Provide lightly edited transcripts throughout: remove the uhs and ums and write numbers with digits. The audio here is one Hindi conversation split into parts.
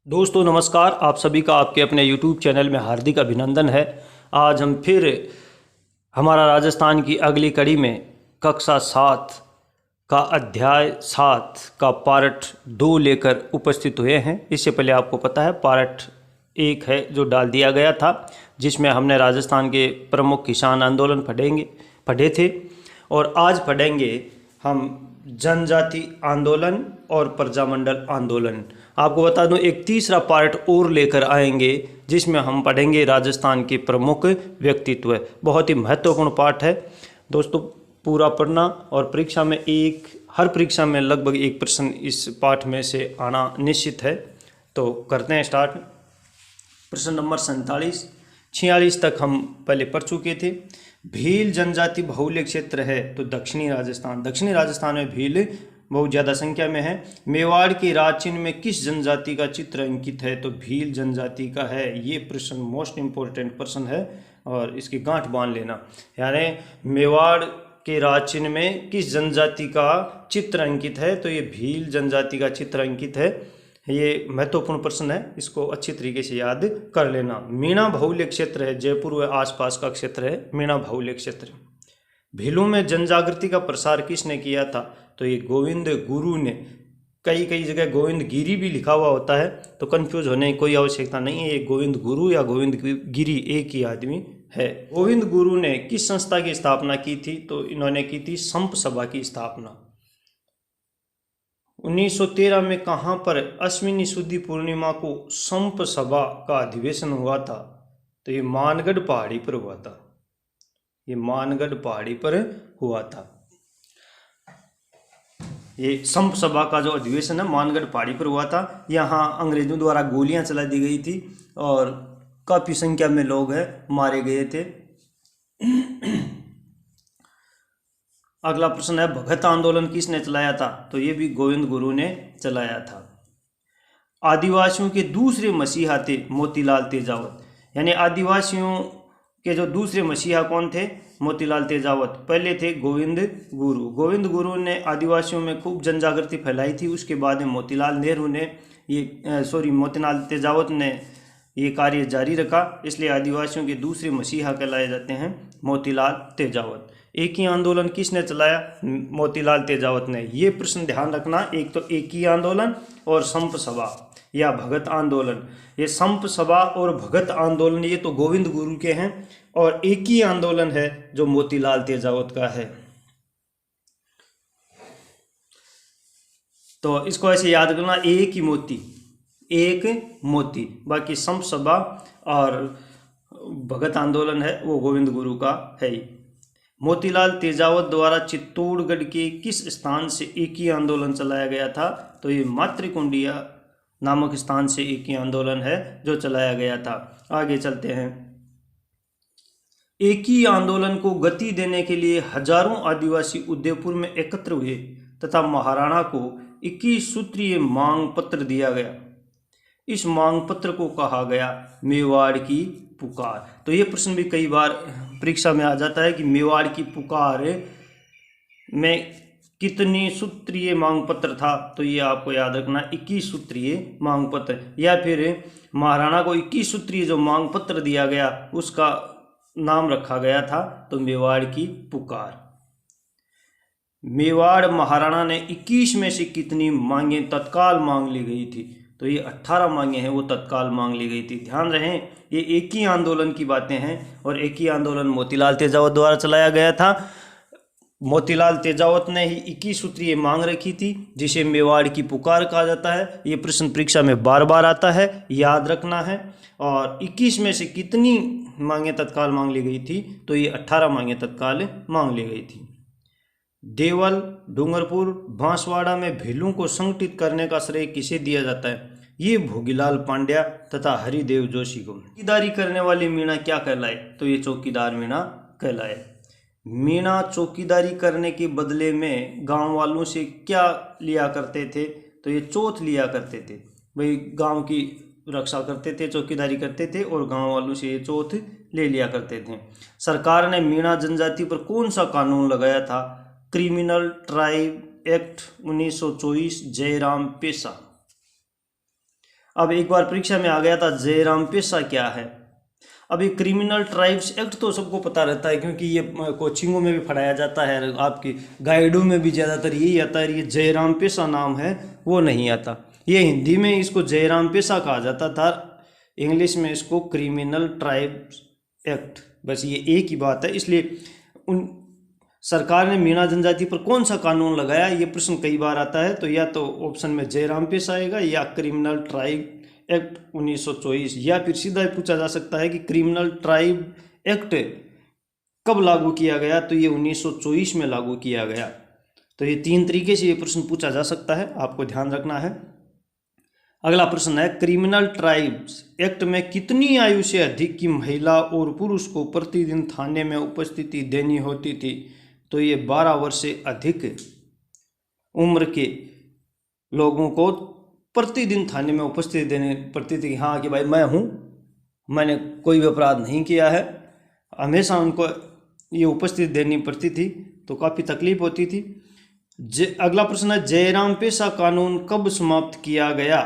दोस्तों नमस्कार। आप सभी का आपके अपने YouTube चैनल में हार्दिक अभिनंदन है। आज हम फिर हमारा राजस्थान की अगली कड़ी में कक्षा 7 का अध्याय 7 का पार्ट 2 लेकर उपस्थित हुए हैं। इससे पहले आपको पता है पार्ट 1 है जो डाल दिया गया था, जिसमें हमने राजस्थान के प्रमुख किसान आंदोलन पढ़े थे और आज पढ़ेंगे हम जनजाति आंदोलन और प्रजामंडल आंदोलन। आपको बता दूं एक तीसरा पार्ट और लेकर आएंगे जिसमें हम पढ़ेंगे राजस्थान के प्रमुख व्यक्तित्व। बहुत ही महत्वपूर्ण पाठ है दोस्तों, पूरा पढ़ना और परीक्षा में हर परीक्षा में लगभग एक प्रश्न इस पाठ में से आना निश्चित है। तो करते हैं स्टार्ट। प्रश्न नंबर 47-46 तक हम पहले पढ़ चुके थे। भील जनजाति बहुल्य क्षेत्र है तो दक्षिणी राजस्थान में भील बहुत ज़्यादा संख्या में है। मेवाड़ के राज चिन्ह में किस जनजाति का चित्र अंकित है तो भील जनजाति का है। ये प्रश्न मोस्ट इम्पोर्टेंट प्रश्न है और इसकी गांठ बांध लेना। यानी मेवाड़ के राज चिन्ह में किस जनजाति का चित्र अंकित है तो ये भील जनजाति का चित्र अंकित है। ये महत्वपूर्ण प्रश्न है, इसको अच्छी तरीके से याद कर लेना। मीणा बहुल्य क्षेत्र है, जयपुर व आसपास का क्षेत्र है मीणा बहुल्य क्षेत्र। भीलों में जनजागृति का प्रसार किसने किया था तो ये गोविंद गुरु ने। कई जगह गोविंद गिरी भी लिखा हुआ होता है तो कंफ्यूज होने की कोई आवश्यकता नहीं है। ये गोविंद गुरु या गोविंद गिरी एक ही आदमी है। गोविंद गुरु ने किस संस्था की स्थापना की थी तो इन्होंने की थी संप सभा की स्थापना। 1913 में कहाँ पर अश्विनी शुद्धि पूर्णिमा को संप सभा का अधिवेशन हुआ था तो ये मानगढ़ पहाड़ी पर हुआ था। ये मानगढ़ पहाड़ी पर हुआ था। ये संप सभा का जो अधिवेशन है मानगढ़ पहाड़ी पर हुआ था। यहाँ अंग्रेजों द्वारा गोलियां चला दी गई थी और काफ़ी संख्या में लोग मारे गए थे। अगला प्रश्न है भगत आंदोलन किसने चलाया था तो ये भी गोविंद गुरु ने चलाया था। आदिवासियों के दूसरे मसीहा थे मोतीलाल तेजावत। यानी आदिवासियों के जो दूसरे मसीहा कौन थे मोतीलाल तेजावत। पहले थे गोविंद गुरु ने आदिवासियों में खूब जनजागृति फैलाई थी। उसके बाद में मोतीलाल तेजावत ने ये कार्य जारी रखा, इसलिए आदिवासियों के दूसरे मसीहा कहलाए जाते हैं मोतीलाल तेजावत। एक ही आंदोलन किसने चलाया मोतीलाल तेजावत ने। ये प्रश्न ध्यान रखना, एक तो एक ही आंदोलन और संप सभा या भगत आंदोलन। ये संप सभा और भगत आंदोलन ये तो गोविंद गुरु के हैं और एक ही आंदोलन है जो मोतीलाल तेजावत का है। तो इसको ऐसे याद करना, एक मोती। बाकी संप सभा और भगत आंदोलन है वो गोविंद गुरु का है ही। मोतीलाल तेजावत द्वारा चित्तौड़गढ़ के किस स्थान से एक ही आंदोलन चलाया गया था तो ये मातृकुंडिया नामक स्थान से एक ही आंदोलन है जो चलाया गया था। आगे चलते हैं। एक ही आंदोलन को गति देने के लिए हजारों आदिवासी उदयपुर में एकत्र हुए तथा महाराणा को 21 सूत्रीय मांग पत्र दिया गया। इस मांग पत्र को कहा गया मेवाड़ की पुकार। तो ये प्रश्न भी कई बार परीक्षा में आ जाता है कि मेवाड़ की पुकार में कितनी सूत्रीय मांग पत्र था तो ये आपको याद रखना 21 सूत्रीय मांग पत्र। या फिर महाराणा को 21 सूत्रीय जो मांग पत्र दिया गया उसका नाम रखा गया था तो मेवाड़ की पुकार। मेवाड़ महाराणा ने 21 में से कितनी मांगे तत्काल मांग ली गई थी तो ये 18 मांगे हैं वो तत्काल मांग ली गई थी। ध्यान रहे ये एक ही आंदोलन की बातें हैं और एक ही आंदोलन मोतीलाल तेजावत द्वारा चलाया गया था। मोतीलाल तेजावत ने ही 21 सूत्रीय मांग रखी थी जिसे मेवाड़ की पुकार कहा जाता है। ये प्रश्न परीक्षा में बार बार आता है, याद रखना है। और 21 में से कितनी मांगे तत्काल मांग ली गई थी तो ये 18 मांगे तत्काल मांग ली गई थी। देवल, डूंगरपुर, बांसवाड़ा में भीलों को संगठित करने का श्रेय किसे दिया जाता है ये भोगीलाल पांड्या तथा हरिदेव जोशी को। चौकीदारी करने वाली मीणा क्या कहलाए तो ये चौकीदार मीणा कहलाए। मीणा चौकीदारी करने के बदले में गांव वालों से क्या लिया करते थे तो ये चौथ लिया करते थे। भाई गांव की रक्षा करते थे, चौकीदारी करते थे और गांव वालों से ये चौथ ले लिया करते थे। सरकार ने मीणा जनजाति पर कौन सा कानून लगाया था क्रिमिनल ट्राइब एक्ट 1924 जयराम पेशा। अब एक बार परीक्षा में आ गया था जयराम पेशा क्या है। अब ये क्रिमिनल ट्राइब्स एक्ट तो सबको पता रहता है, क्योंकि ये कोचिंगों में भी पढ़ाया जाता है, आपकी गाइडों में भी ज़्यादातर यही आता है। ये जयराम पेशा नाम है वो नहीं आता। ये हिंदी में इसको जयराम पेशा कहा जाता था, इंग्लिश में इसको क्रिमिनल ट्राइब्स एक्ट, बस ये एक ही बात है। इसलिए उन सरकार ने मीणा जनजाति पर कौन सा कानून लगाया, ये प्रश्न कई बार आता है। तो या तो ऑप्शन में जयराम पेशा आएगा या क्रिमिनल ट्राइब एक्ट 1924, या फिर सीधा पूछा जा सकता है कि क्रिमिनल ट्राइब एक्ट कब लागू किया गया, तो ये 1924 में लागू किया गया। तो ये 3 तरीके से ये प्रश्न पूछा जा सकता है, आपको ध्यान रखना है। अगला प्रश्न है, क्रिमिनल ट्राइब्स एक्ट में कितनी आयु से अधिक की महिला और पुरुष को प्रतिदिन थाने में उपस्थिति देनी होती थी, तो ये 12 वर्ष से अधिक उम्र के लोगों को प्रतिदिन थाने में उपस्थिति देनी पड़ती थी। हाँ कि भाई मैं हूँ, मैंने कोई भी अपराध नहीं किया है, हमेशा उनको ये उपस्थिति देनी पड़ती थी, तो काफ़ी तकलीफ होती थी। अगला प्रश्न है, जयराम पेशा कानून कब समाप्त किया गया।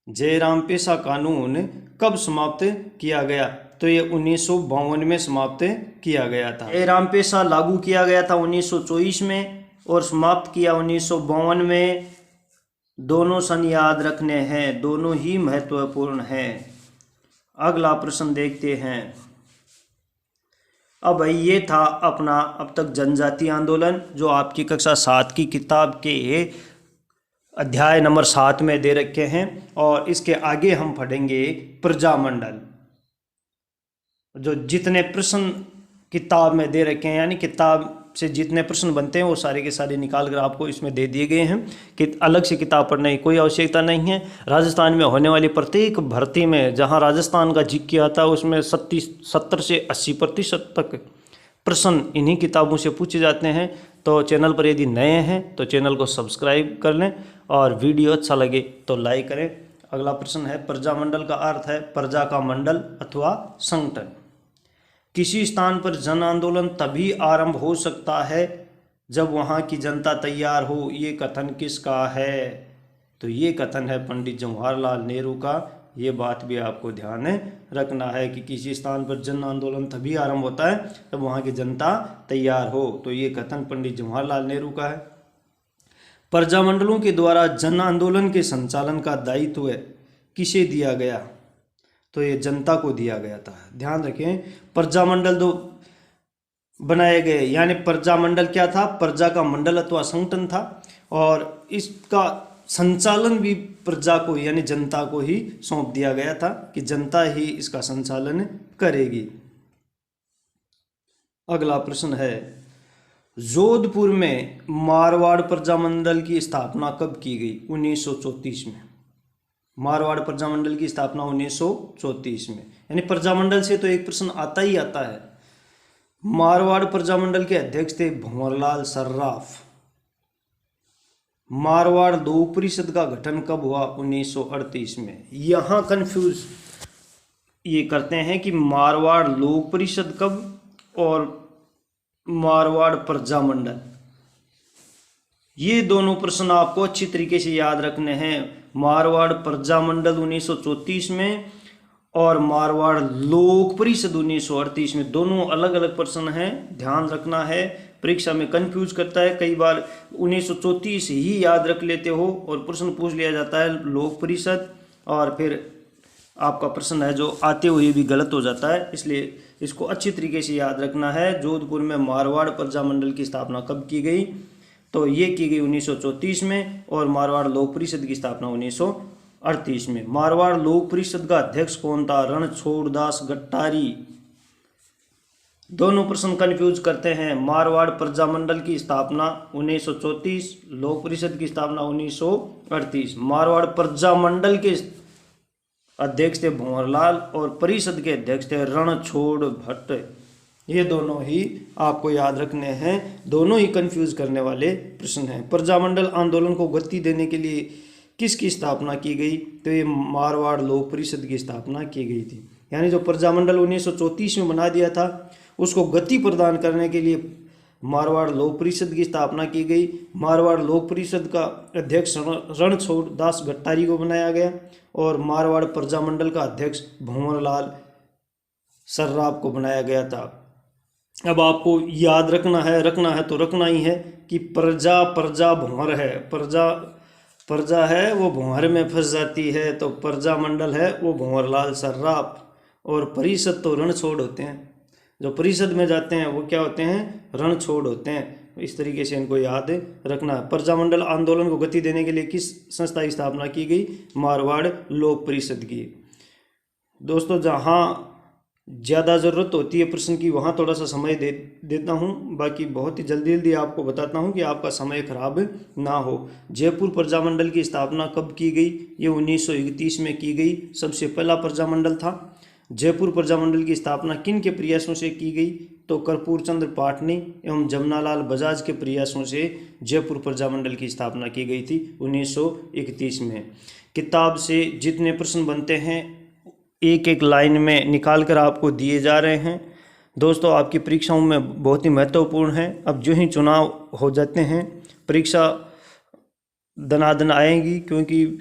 जयराम पेशा कानून कब समाप्त किया गया, तो ये 1952 में समाप्त किया गया था। जयराम पेशा लागू किया गया था 1924 में और समाप्त किया 1952 में। दोनों सन याद रखने हैं, दोनों ही महत्वपूर्ण हैं। अगला प्रश्न देखते हैं। अब भाई ये था अपना अब तक जनजाति आंदोलन, जो आपकी कक्षा 7 की किताब के अध्याय नंबर 7 में दे रखे हैं। और इसके आगे हम पढ़ेंगे प्रजामंडल। जो जितने प्रश्न किताब में दे रखे हैं, यानी किताब से जितने प्रश्न बनते हैं वो सारे के सारे निकाल कर आपको इसमें दे दिए गए हैं, कि अलग से किताब पढ़ने की कोई आवश्यकता नहीं है। राजस्थान में होने वाली प्रत्येक भर्ती में जहां राजस्थान का जिक्र किया था, उसमें 70 से 80% तक प्रश्न इन्हीं किताबों से पूछे जाते हैं। तो चैनल पर यदि नए हैं तो चैनल को सब्सक्राइब कर लें, और वीडियो अच्छा लगे तो लाइक करें। अगला प्रश्न है, प्रजामंडल का अर्थ है प्रजा का मंडल अथवा संगठन। किसी स्थान पर जन आंदोलन तभी आरंभ हो सकता है जब वहाँ की जनता तैयार हो, ये कथन किसका है, तो ये कथन है पंडित जवाहरलाल नेहरू का। ये बात भी आपको ध्यान रखना है कि किसी स्थान पर जन आंदोलन तभी आरंभ होता है जब वहाँ की जनता तैयार हो, तो ये कथन पंडित जवाहरलाल नेहरू का है। प्रजामंडलों के द्वारा जन आंदोलन के संचालन का दायित्व किसे दिया गया, तो ये जनता को दिया गया था। ध्यान रखें, प्रजामंडल दो बनाए गए, यानी प्रजामंडल क्या था, प्रजा का मंडल अथवा संगठन था, और इसका संचालन भी प्रजा को यानी जनता को ही सौंप दिया गया था कि जनता ही इसका संचालन करेगी। अगला प्रश्न है, जोधपुर में मारवाड़ प्रजामंडल की स्थापना कब की गई, 1934 में। मारवाड़ प्रजामंडल की स्थापना 1934 में, यानी प्रजामंडल से तो एक प्रश्न आता ही आता है। मारवाड़ प्रजामंडल के अध्यक्ष थे भंवरलाल सर्राफ। मारवाड़ लोक परिषद का गठन कब हुआ, 1938 में। यहाँ कंफ्यूज ये करते हैं कि मारवाड़ लोक परिषद कब और मारवाड़ प्रजामंडल, ये दोनों प्रश्न आपको अच्छी तरीके से याद रखने हैं। मारवाड़ प्रजामंडल 1934 में और मारवाड़ लोक परिषद 1938 में, दोनों अलग अलग प्रश्न हैं, ध्यान रखना है। परीक्षा में कंफ्यूज करता है, कई बार 1934 ही याद रख लेते हो और प्रश्न पूछ लिया जाता है लोक परिषद, और फिर आपका प्रश्न है जो आते हुए भी गलत हो जाता है। इसलिए इसको अच्छी तरीके से याद रखना है। जोधपुर में मारवाड़ प्रजामंडल की स्थापना कब की गई, तो ये की गई 1934 में, और मारवाड़ लोक परिषद की स्थापना 1938 में। मारवाड़ लोक परिषद का अध्यक्ष कौन था, रणछोड़दास गट्टारी। दोनों प्रश्न कंफ्यूज करते हैं। मारवाड़ प्रजामंडल की स्थापना 1934, लोक परिषद की स्थापना 1938। मारवाड़ प्रजामंडल के अध्यक्ष थे भंवरलाल और परिषद के अध्यक्ष थे रणछोड़ भट्ट। ये दोनों ही आपको याद रखने हैं, दोनों ही कंफ्यूज करने वाले प्रश्न हैं। प्रजामंडल आंदोलन को गति देने के लिए किसकी स्थापना की गई, तो ये मारवाड़ लोक परिषद की स्थापना की गई थी। यानी जो प्रजामंडल 1934 में बना दिया था, उसको गति प्रदान करने के लिए मारवाड़ लोक परिषद की स्थापना की गई। मारवाड़ लोक परिषद का अध्यक्ष रणछोड़ दास भट्टारी को बनाया गया और मारवाड़ प्रजामंडल का अध्यक्ष भंवरलाल सर्राफ को बनाया गया था। अब आपको याद रखना है तो रखना ही है कि प्रजा भंवर है, प्रजा है वो भंवर में फंस जाती है, तो प्रजामंडल है वो भंवरलाल सर्राफ, और परिषद तो रणछोड़ होते हैं। जो परिषद में जाते हैं वो क्या होते हैं, रणछोड़ होते हैं। इस तरीके से इनको याद रखना है। प्रजामंडल आंदोलन को गति देने के लिए किस संस्था की स्थापना की गई, मारवाड़ लोक परिषद की। दोस्तों जहाँ ज़्यादा ज़रूरत होती है प्रश्न की वहाँ थोड़ा सा समय देता हूँ, बाकी बहुत ही जल्दी जल्दी आपको बताता हूँ कि आपका समय खराब ना हो। जयपुर प्रजामंडल की स्थापना कब की गई, ये 1931 में की गई, सबसे पहला प्रजामंडल था। जयपुर प्रजामंडल की स्थापना किन के प्रयासों से की गई, तो कर्पूर चंद्र पाटनी एवं जमनालाल बजाज के प्रयासों से जयपुर प्रजामंडल की स्थापना की गई थी 1931 में। किताब से जितने प्रश्न बनते हैं एक एक लाइन में निकाल कर आपको दिए जा रहे हैं। दोस्तों आपकी परीक्षाओं में बहुत ही महत्वपूर्ण है। अब जो ही चुनाव हो जाते हैं परीक्षा दनादन आएगी, क्योंकि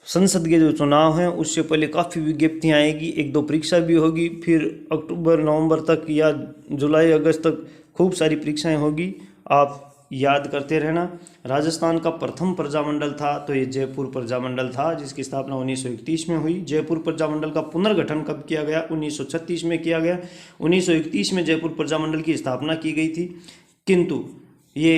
संसद के जो चुनाव हैं उससे पहले काफ़ी विज्ञप्तियाँ आएगी, एक दो परीक्षा भी होगी, फिर अक्टूबर नवंबर तक या जुलाई अगस्त तक खूब सारी परीक्षाएं होगी। आप याद करते रहना। राजस्थान का प्रथम प्रजामंडल था तो ये जयपुर प्रजामंडल था, जिसकी स्थापना 1931 में हुई। जयपुर प्रजामंडल का पुनर्गठन कब किया गया, 1936 में किया गया। 1931 में जयपुर प्रजामंडल की स्थापना की गई थी, किंतु ये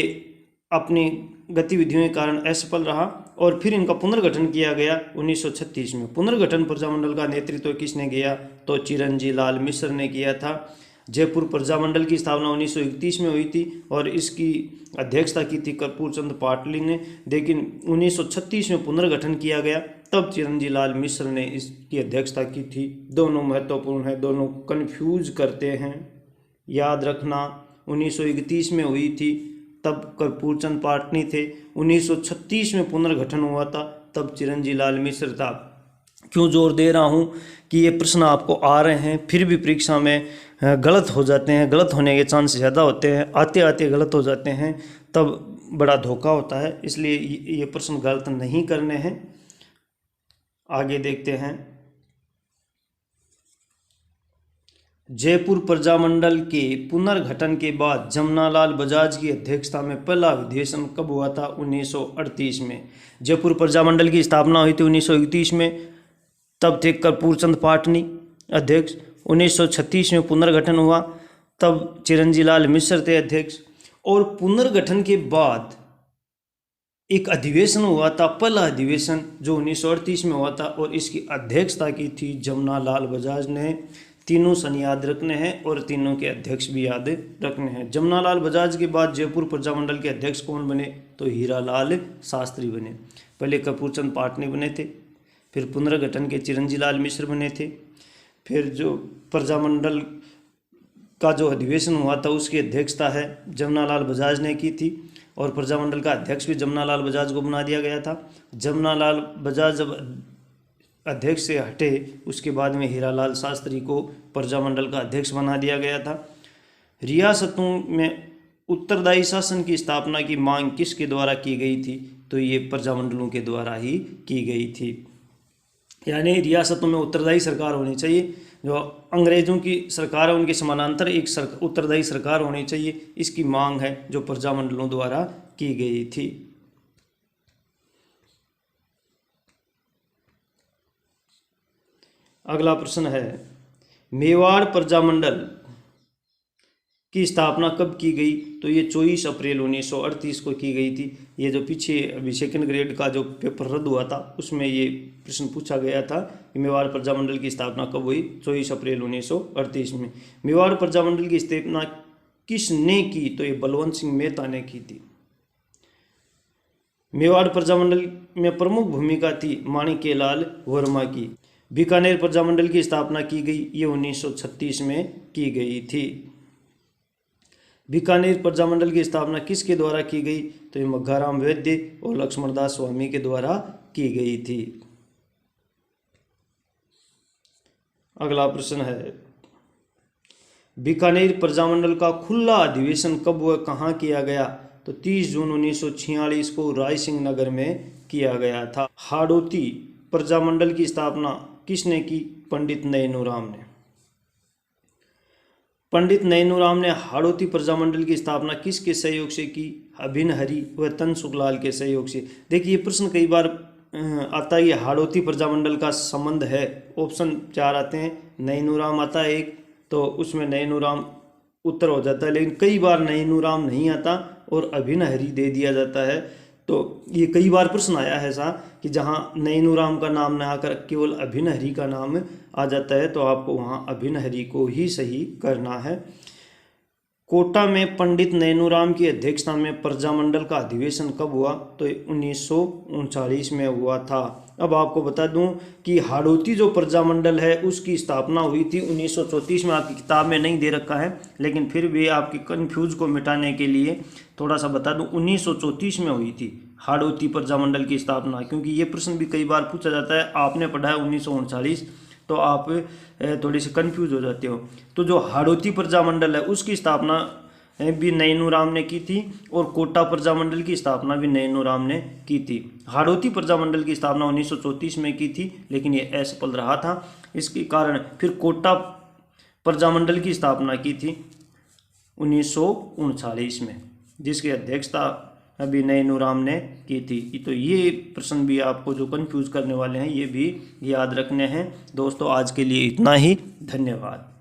अपनी गतिविधियों के कारण असफल रहा और फिर इनका पुनर्गठन किया गया 1936 में। पुनर्गठन प्रजामंडल का नेतृत्व किसने किया, तो चिरंजी लाल मिश्र ने किया था। जयपुर प्रजामंडल की स्थापना 1931 में हुई थी और इसकी अध्यक्षता की थी कर्पूर चंद्र पाटली ने, लेकिन 1936 में पुनर्गठन किया गया, तब चिरंजी लाल मिश्र ने इसकी अध्यक्षता की थी। दोनों महत्वपूर्ण है, दोनों कन्फ्यूज करते हैं, याद रखना। 1931 में हुई थी तब कर्पूर चंद पाटनी थे, 1936 में पुनर्गठन हुआ था तब चिरंजी लाल मिश्र था। क्यों जोर दे रहा हूँ कि ये प्रश्न आपको आ रहे हैं फिर भी परीक्षा में गलत हो जाते हैं, गलत होने के चांस ज़्यादा होते हैं, आते आते गलत हो जाते हैं, तब बड़ा धोखा होता है, इसलिए ये प्रश्न गलत नहीं करने हैं। आगे देखते हैं। जयपुर प्रजामंडल के पुनर्गठन के बाद जमनालाल बजाज की अध्यक्षता में पहला अधिवेशन कब हुआ था, 1938 में। जयपुर प्रजामंडल की स्थापना हुई थी 1931 में, तब थे कर्पूर चंद पाटनी अध्यक्ष। 1936 में पुनर्गठन हुआ, तब चिरंजी लाल मिश्र थे अध्यक्ष। और पुनर्गठन के बाद एक अधिवेशन हुआ था, पहला अधिवेशन जो 1938 में हुआ था, और इसकी अध्यक्षता की थी जमनालाल बजाज ने। तीनों सन याद रखने हैं और तीनों के अध्यक्ष भी याद रखने हैं। जमनालाल बजाज के बाद जयपुर प्रजामंडल के अध्यक्ष कौन बने, तो हीरालाल शास्त्री बने। पहले कर्पूर चंद पाटनी बने थे, फिर पुनर्गठन के चिरंजी लाल मिश्र बने थे, फिर जो प्रजामंडल का जो अधिवेशन हुआ था उसकी अध्यक्षता है जमनालाल बजाज ने की थी, और प्रजामंडल का अध्यक्ष भी जमनालाल बजाज को बना दिया गया था। जमनालाल बजाज जब अध्यक्ष से हटे उसके बाद में हीरालाल शास्त्री को प्रजामंडल का अध्यक्ष बना दिया गया था। रियासतों में उत्तरदायी शासन की स्थापना की मांग किसके द्वारा की गई थी, तो ये प्रजामंडलों के द्वारा ही की गई थी। यानी रियासतों में उत्तरदायी सरकार होनी चाहिए, जो अंग्रेज़ों की सरकार है उनके समानांतर एक उत्तरदायी सरकार होनी चाहिए, इसकी मांग है जो प्रजामंडलों द्वारा की गई थी। अगला प्रश्न है, मेवाड़ प्रजामंडल की स्थापना कब की गई, तो ये 24 अप्रैल 1938 को की गई थी। ये जो पीछे अभी सेकंड ग्रेड का जो पेपर रद्द हुआ था उसमें ये प्रश्न पूछा गया था कि मेवाड़ प्रजामंडल की स्थापना कब हुई, 24 अप्रैल 1938 में। मेवाड़ प्रजामंडल की स्थापना किसने की, तो ये बलवंत सिंह मेहता ने की थी। मेवाड़ प्रजामंडल में प्रमुख भूमिका थी माणिक्यलाल वर्मा की। बीकानेर प्रजामंडल की स्थापना की गई, ये 1936 में की गई थी। बीकानेर प्रजामंडल की स्थापना किसके द्वारा की गई, तो ये मग्घाराम वैद्य और लक्ष्मणदास स्वामी के द्वारा की गई थी। अगला प्रश्न है, बीकानेर प्रजामंडल का खुला अधिवेशन कब व कहाँ किया गया? तो 30 जून 1946 को रायसिंह नगर में किया गया था। हाड़ौती प्रजामंडल की स्थापना किसने की? पंडित नैनूराम ने। पंडित नैनूराम ने हाड़ौती प्रजामंडल की स्थापना किसके सहयोग से की? अभिन हरि व तनसुखलाल के सहयोग से। देखिए ये प्रश्न कई बार आता है, ये हाड़ौती प्रजामंडल का संबंध है। ऑप्शन 4 आते हैं, नैनूराम आता है एक, तो उसमें नैनूराम उत्तर हो जाता है, लेकिन कई बार नैनूराम नहीं आता और अभिन हरि दे दिया जाता है। तो ये कई बार प्रश्न आया है ऐसा कि जहाँ नैनूराम का नाम ना आकर केवल अभिन हरि का नाम आ जाता है, तो आपको वहाँ अभिन हरि को ही सही करना है। कोटा में पंडित नैनूराम की अध्यक्षता में प्रजामंडल का अधिवेशन कब हुआ? तो 1939 में हुआ था। अब आपको बता दूं कि हाड़ौती जो प्रजामंडल है उसकी स्थापना हुई थी 1934 में। आपकी किताब में नहीं दे रखा है, लेकिन फिर भी आपकी कन्फ्यूज को मिटाने के लिए थोड़ा सा बता दूं, 1934 में हुई थी हाड़ौती प्रजामंडल की स्थापना। क्योंकि ये प्रश्न भी कई बार पूछा जाता है, आपने पढ़ा है 1939, तो आप थोड़ी सी कंफ्यूज हो जाते हो। तो जो हाड़ौती प्रजामंडल है उसकी स्थापना भी नैनूराम ने की थी और कोटा प्रजामंडल की स्थापना भी नैनूराम ने की थी। हाड़ौती प्रजामंडल की स्थापना 1934 में की थी, लेकिन ये असफल रहा था। इसके कारण फिर कोटा प्रजामंडल की स्थापना की थी 1939 में, जिसकी अध्यक्षता अभी नैनूराम ने की थी। तो ये प्रश्न भी आपको जो कंफ्यूज करने वाले हैं ये भी याद रखने हैं। दोस्तों आज के लिए इतना ही, धन्यवाद।